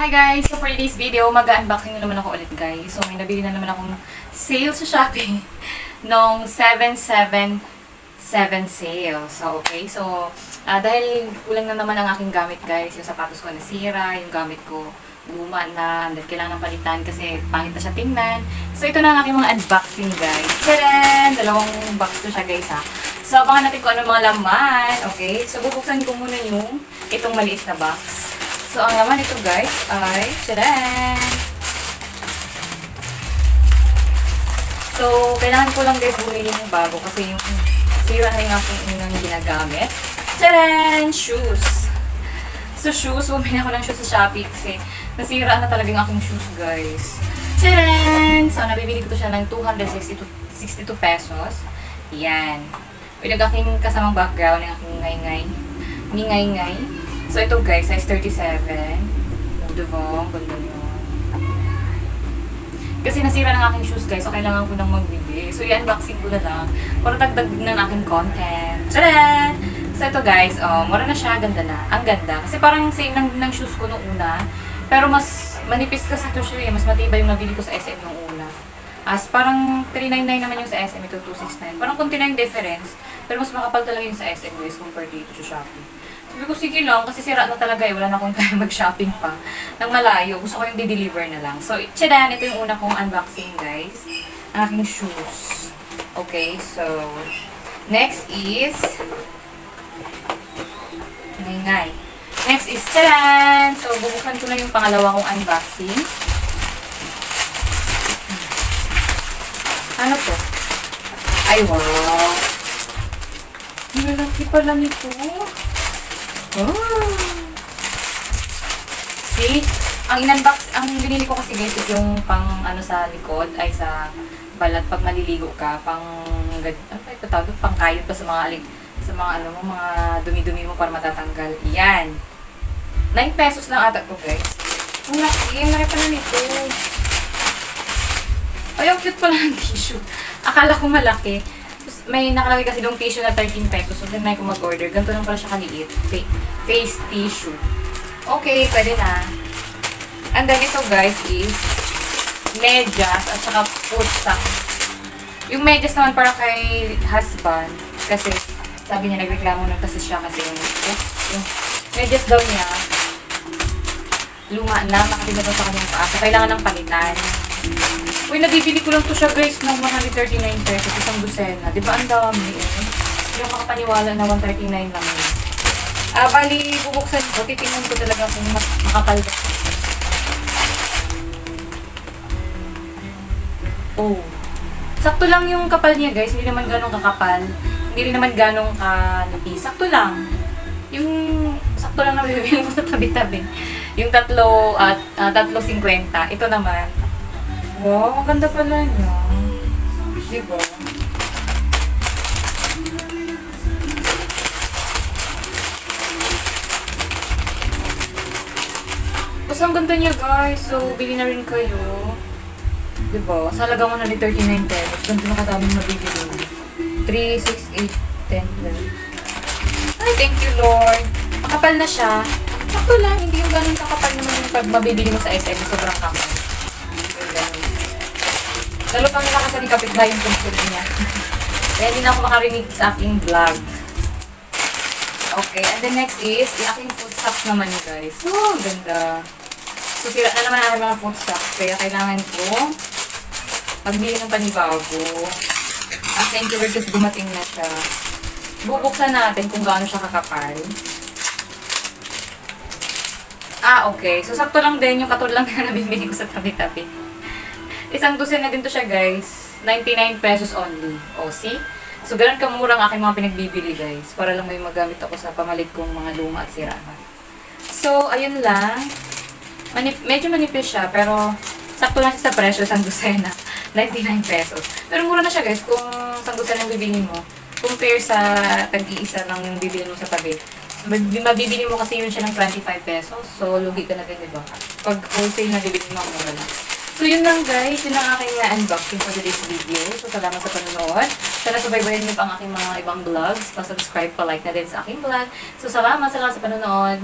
Hi guys! So for today's video, mag-unboxing na naman ako ulit guys. So may nabili na naman akong sale sa Shopee nung 777 sale. So okay, so dahil kulang na naman ang aking gamit guys, yung sapatos ko nasira, yung gamit ko luma na, and kailangan ng palitan kasi pangit na siya tingnan. So ito na ang aking mga unboxing guys. Tadaan! Dalawang box to siya guys ha. So abangan natin kung ano mga laman. Okay, so bubuksan ko muna yung itong maliit na box. So, ang laman ito guys ay, tadaan! So, kailangan ko lang guys bumili yung bago kasi yung sira na yung aking unang ginagamit. Tadaan! Shoes! So, shoes. Bumili ako ng shoes sa Shopee kasi nasira na talaga yung aking shoes guys. Tadaan! So, nabibili ko to siya ng 262 pesos. Yan. With ang aking kasamang background, yung aking ngay-ngay. So, ito guys, size 37. O, diba? Ganda yun. Kasi nasira ng aking shoes guys, so kailangan ko nang magbili. So, i-unboxing ko na lang para dagdag ng aking content. Tadaan! So, ito guys, mura na siya, ganda na. Ang ganda. Kasi parang same ng shoes ko nung una. Pero mas manipis kasi ito siya eh. Mas matibay yung nabili ko sa SM nung una. As parang 399 naman yung sa SM, ito 269. Parang konti na yung difference. Pero mas makapal talaga yung sa SM guys compared dito sa Shopee. Sabi ko, sige lang, kasi sira na talaga eh. Wala na akong kaya mag-shopping pa ng malayo. Gusto ko yung di-deliver na lang. So, tsadaan, ito yung una kong unboxing, guys. Ang aking shoes. Okay, so, next is, ngay. Next is, tsadaan! So, bubuksan ko na yung pangalawa kong unboxing. Ano to? Ay, wow! Malaki pala nito. Oh. See? Ang binili ko kasi guys, yung pang ano sa likod, ay sa balat pag maliligo ka, pang kayod pa sa mga ano mo, mga dumi-dumi mo para matatanggal. Yan. 9 pesos lang ata ko guys. Ang laki pala nito. Ay, ang cute pala ng tissue. Akala ko malaki. May nakalagay kasi yung tissue na 13 pesos. So, din na ko mag-order. Ganito lang pala siya kaliit. Face tissue. Okay, pwede na. And then ito guys is medyas at saka foot socks. Yung medyas naman para kay husband. Kasi sabi niya nagreklamo na kasi siya kasi yung medyas daw niya luma na. Makatibad daw sa kanyang paa. So, kailangan ng palitan. Uy, nabibili ko lang to siya guys ng 139 pesos, isang dosena. Diba ang dami eh? Hindi ako makapaniwala na 139 lang yun. Bali, bubuksan ko. Titingnan ko talaga kung makapal ba. Oh. Sakto lang yung kapal niya guys. Hindi naman ganong kakapal. Hindi rin naman ganong kanipis. Sakto lang. Yung sakto lang na bibili mo sa tabi-tabi. Yung 3.50. Ito naman. Wow, ang ganda pala niya. Diba? Basta ang ganda niya guys. So, bili na rin kayo. Diba? Sa halaga mo na rin 39 pesos. Ganito na kadaming mabibili. 3, 6, 8, 10, 12. Ay, thank you Lord. Makapal na siya. Sakto lang. Hindi yung ganun kakapal naman yung pag mabibili mo sa SM. Sobrang kapal. Lalo pang nakasali kapit ba yung tungkol niya. Kaya hindi na ako makarinig sa aking vlog. Okay, and then next is, yung aking foot socks naman yun guys. Oh, ganda. So, sira na naman ang mga foot socks. Kaya kailangan ko magbili ng panibago. Thank you Lord kasi dumating na siya. Bubuksan natin kung gaano siya kakapal. Okay. So, sakto lang din yung katulad lang na nabibili ko sa tabi-tabi. Isang dosen na din to siya guys. 99 pesos only. O, see? So, ganun kamura ang aking mga pinagbibili guys. Para lang may magamit ako sa pamalit kong mga luma at sira. So, ayun lang. Medyo manipis siya, pero sakto lang siya sa presyo, isang dosena. 99 pesos. Pero mura na siya guys kung isang dosena ang bibili mo. Compare sa tag-iisa lang yung bibili mo sa tabi. Mabibili mo kasi yun siya ng 25 pesos. So, lugi ka na din, diba? Pag wholesale na bibili mo, mura lang. So, yun lang guys. Yun ang aking unboxing for today's video. So, salamat sa panonood. Sana subaybayan niyo pa ang aking mga ibang vlogs. Pa-subscribe, pa-like na din sa aking vlog. So, salamat sa panonood.